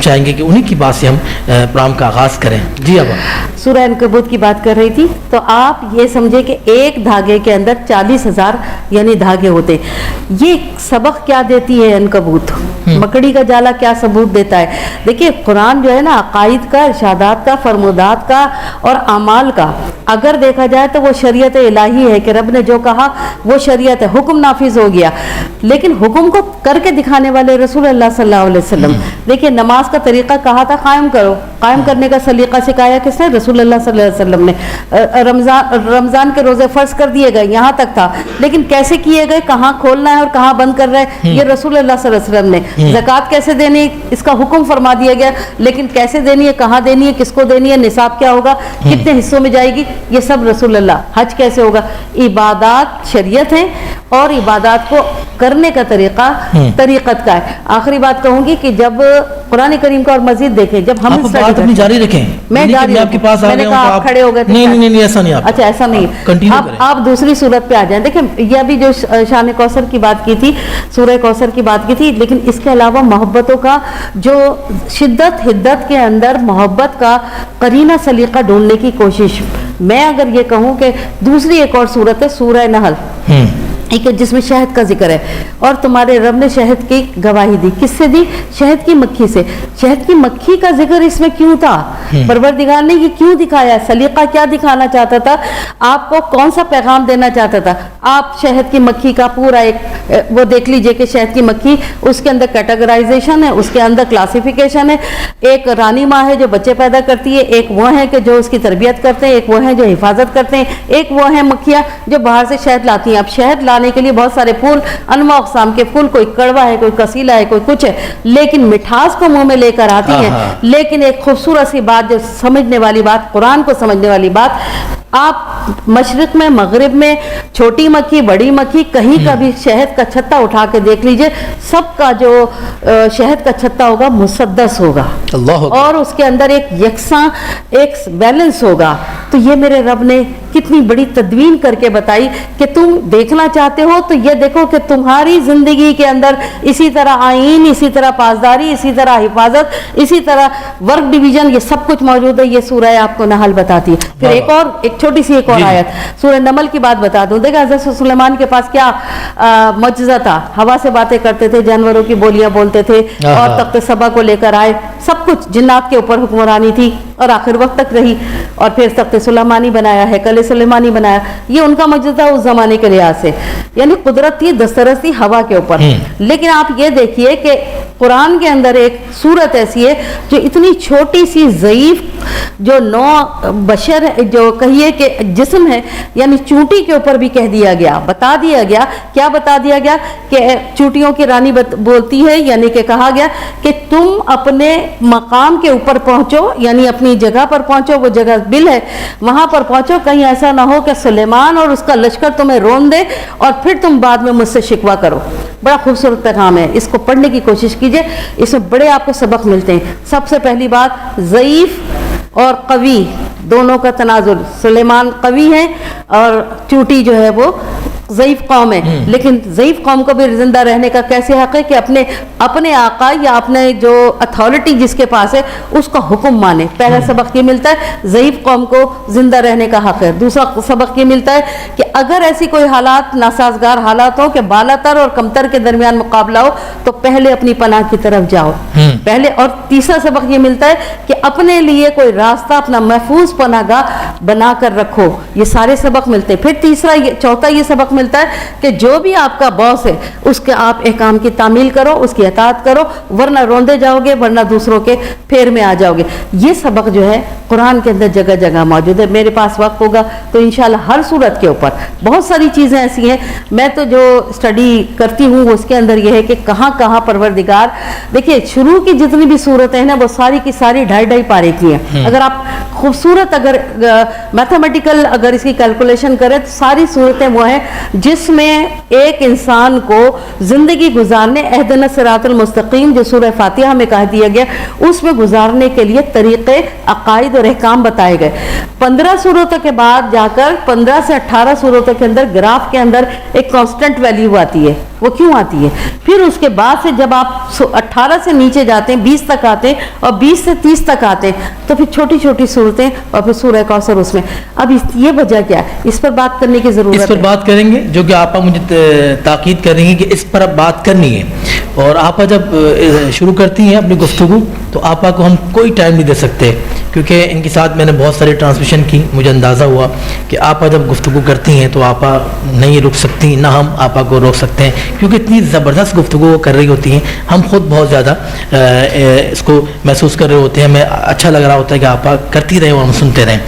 چاہیں گے کہ انہی کی بات سے ہم پروگرام کا آغاز کریں. جی ابا. سورہ عنکبوت کی بات کر رہی تھی تو آپ یہ سمجھے کہ ایک دھاگے کے اندر 40,000 یعنی دھاگے ہوتے. یہ سبق کیا دیتی ہے عنکبوت؟ مکڑی کا جالا کیا ثبوت دیتا ہے؟ دیکھیے قرآن جو ہے نا عقائد کا، ارشادات کا، فرمودات کا اور اعمال کا اگر دیکھا جائے تو وہ شریعت الہی ہے کہ رب نے جو کہا وہ شریعت ہے، حکم نافذ ہو گیا. لیکن حکم کو کر کے دکھانے والے رسول اللہ صلی اللہ علیہ وسلم. دیکھیے نماز کا طریقہ کہا تھا قائم کرو، قائم کرنے کا سلیقہ سکھایا کس نے؟ رسول اللہ صلی اللہ علیہ وسلم نے. رمضان کے روزے فرض کر دیے گئے، یہاں تک تھا، لیکن کیسے کیے گئے، کہاں کھولنا ہے اور کہاں بند کر رہے ہیں، یہ رسول اللہ صلی اللہ علیہ وسلم نے. زکوٰۃ کیسے دینی اس کا حکم فرما دیا گیا، لیکن کیسے دینی ہے، کہاں دینی ہے، کس کو دینی ہے، نصاب کیا ہوگا، کتنے حصوں میں جائے گی، یہ سب رسول اللہ. حج کیسے ہوگا، عبادات شریعت ہے اور عبادات کو کرنے کا طریقہ طریقت کا ہے. آخری بات کہوں گی کہ جب قرآن کریم کا اور مزید دیکھیں، جب ہم بات اپنی جاری رکھیں، میں جاری آپ کے پاس میں نے کہا آپ کھڑے ہو گئے تھے. نہیں ایسا نہیں. اچھا ایسا نہیں، آپ دوسری صورت پہ آ جائیں. دیکھیں یہ ابھی جو شان کوثر کی بات کی تھی، سورہ کوثر کی بات کی تھی، لیکن اس کے علاوہ محبتوں کا جو شدت حدت کے اندر محبت کا قرینہ سلیقہ ڈھونڈنے کی کوشش. میں اگر یہ کہوں کہ دوسری ایک اور صورت ہے سورہ نحل، ایک جس میں شہد کا ذکر ہے، اور تمہارے رب نے شہد کی گواہی دی. کس سے دی؟ شہد کی مکھی سے. شہد کی مکھی کا ذکر اس میں کیوں تھا؟ پروردگار نے یہ کیوں دکھایا؟ سلیقہ کیا دکھانا چاہتا تھا؟ آپ کو کون سا پیغام دینا چاہتا تھا؟ آپ شہد کی مکھی کا پورا ایک وہ دیکھ لیجئے کہ شہد کی مکھی، اس کے اندر کیٹیگرائزیشن ہے، اس کے اندر کلاسیفیکیشن ہے. ایک رانی ماں ہے جو بچے پیدا کرتی ہے، ایک وہ ہے کہ جو اس کی تربیت کرتے ہیں، ایک وہ ہے جو حفاظت کرتے ہیں، ایک وہ ہے مکھیاں جو باہر سے شہد لاتی ہیں. اب شہد لانے کے لیے بہت سارے پھول، انواع اقسام کے پھول، کوئی کڑوا ہے، کوئی کسیلا ہے، کوئی کچھ ہے، لیکن مٹھاس کو منہ میں لے کر آتی ہیں. لیکن ایک خوبصورت سی بات جو سمجھنے والی بات، قرآن کو سمجھنے والی بات، آپ مشرق میں مغرب میں چھوٹی مکھی بڑی مکھی کہیں کا بھی شہد کا چھتا اٹھا کے دیکھ لیجئے، سب کا جو شہد کا چھتا ہوگا مسدس ہوگا اور اس کے اندر ایک یکساں ایک بیلنس ہوگا. تو یہ میرے رب نے کتنی بڑی تدوین کر کے بتائی کہ تم دیکھنا چاہتے ہو تو یہ دیکھو کہ تمہاری زندگی کے اندر اسی طرح آئین، اسی طرح پاسداری، اسی طرح حفاظت، اسی طرح ورک ڈویژن، یہ سب کچھ موجود ہے. یہ سورہ آپ کو نحل بتاتی ہے. پھر ایک چھوٹی سی ایک اور آیت سورہ نمل کی بات بتا دوں. دیکھا حضرت سلیمان کے پاس کیا معجزہ تھا، ہوا سے باتیں کرتے تھے، جانوروں کی بولیاں بولتے تھے، اور تخت سبا کو لے کر آئے. سب کچھ جنات کے اوپر حکمرانی تھی اور آخر وقت تک رہی، اور پھر تخت سلیمانی بنایا، ہیکل سلیمانی بنایا. یہ ان کا معجزہ اس زمانے کے لحاظ سے، یعنی قدرت تھی، دسترس تھی ہوا کے اوپر. لیکن آپ یہ دیکھیے کہ قرآن کے اندر ایک صورت ایسی ہے جو اتنی چھوٹی سی ضعیف جو نوع بشر جو کہیے کہ جسم ہے، یعنی چونٹی کے اوپر بھی کہہ دیا گیا، بتا دیا گیا. کیا بتا دیا گیا؟ کہ چونٹیوں کی رانی بولتی ہے، یعنی کہ کہا گیا کہ تم اپنے مقام کے اوپر پہنچو، یعنی اپنی جگہ پر پہنچو، وہ جگہ بل ہے وہاں پر پہنچو. کہیں ایسا نہ ہو کہ سلیمان اور اس کا لشکر تمہیں رون دے اور پھر تم بعد میں مجھ سے شکوہ کرو. بڑا خوبصورت پیغام ہے، اس کو پڑھنے کی کوشش کیجئے، اس میں بڑے آپ کو سبق ملتے ہیں. سب سے پہلی بات، ضعیف اور قوی دونوں کا تنازل. سلیمان قوی ہے اور چوٹی جو ہے وہ ضعیف قوم ہے، لیکن ضعیف قوم کو بھی زندہ رہنے کا کیسے حق ہے کہ اپنے آقا یا اپنے جو اتھارٹی جس کے پاس ہے اس کا حکم مانے. پہلا سبق یہ ملتا ہے ضعیف قوم کو زندہ رہنے کا حق ہے. دوسرا سبق یہ ملتا ہے کہ اگر ایسی کوئی حالات ناسازگار حالات ہو کہ بالا تر اور کمتر کے درمیان مقابلہ ہو تو پہلے اپنی پناہ کی طرف جاؤ پہلے. اور تیسرا سبق یہ ملتا ہے کہ اپنے لیے کوئی راستہ، اپنا محفوظ پناہ گاہ بنا کر رکھو. یہ سارے سبق ملتے ہیں. پھر چوتھا یہ سبق ملتا ہے کہ جو بھی آپ کا باس ہے اس کے آپ احکام کی تعمیل کرو، اس کی اطاعت کرو، ورنہ روندے جاؤ گے، ورنہ دوسروں کے پھیر میں آ جاؤ گے. یہ سبق جو ہے قرآن کے اندر جگہ جگہ موجود ہے. میرے پاس وقت ہوگا تو انشاءاللہ ہر صورت کے اوپر بہت ساری چیزیں ایسی ہیں. میں تو جو اسٹڈی کرتی ہوں اس کے اندر یہ ہے کہ کہاں کہاں پروردگار، دیکھیے شروع کی جتنی بھی صورتیں ہیں نا وہ ساری کی ساری 2.5 پارے کی ہیں. اگر آپ خوبصورت اگر میتھمیٹیکل اگر اس کی کیلکولیشن کریں تو ساری صورتیں وہ ہیں جس میں ایک انسان کو زندگی گزارنے اہدنا الصراط المستقیم جو سورہ فاتحہ میں کہہ دیا گیا اس میں گزارنے کے لیے طریقے، عقائد اور احکام بتائے گئے. 15 صورتوں کے بعد جا کر 15 سے 18 صورتوں کے اندر گراف کے اندر ایک کانسٹنٹ ویلیو آتی ہے. وہ کیوں آتی ہے. پھر اس کے بعد سے جب آپ 18 سے نیچے جاتے ہیں 20 تک آتے ہیں اور 20 سے 30 تک آتے ہیں تو پھر چھوٹی چھوٹی صورتیں اور پھر سورہ کوثر اس میں. اب یہ وجہ کیا ہے, اس پر بات کرنے کی ضرورت ہے. اس پر بات کریں گے, جو کہ آپا مجھے تاکید کر رہی ہیں کہ اس پر اب بات کرنی ہے. اور آپا جب شروع کرتی ہیں اپنی گفتگو تو آپا کو ہم کوئی ٹائم نہیں دے سکتے, کیونکہ ان کے ساتھ میں نے بہت ساری ٹرانسمیشن کی. مجھے اندازہ ہوا کہ آپا جب گفتگو کرتی ہیں تو آپا نہیں رک سکتی, نہ ہم آپا کو روک سکتے ہیں, کیونکہ اتنی زبردست گفتگو کر رہی ہوتی ہیں. ہم خود بہت زیادہ اس کو محسوس کر رہے ہوتے ہیں, ہمیں اچھا لگ رہا ہوتا ہے کہ آپا کرتی رہیں اور ہم سنتے رہیں.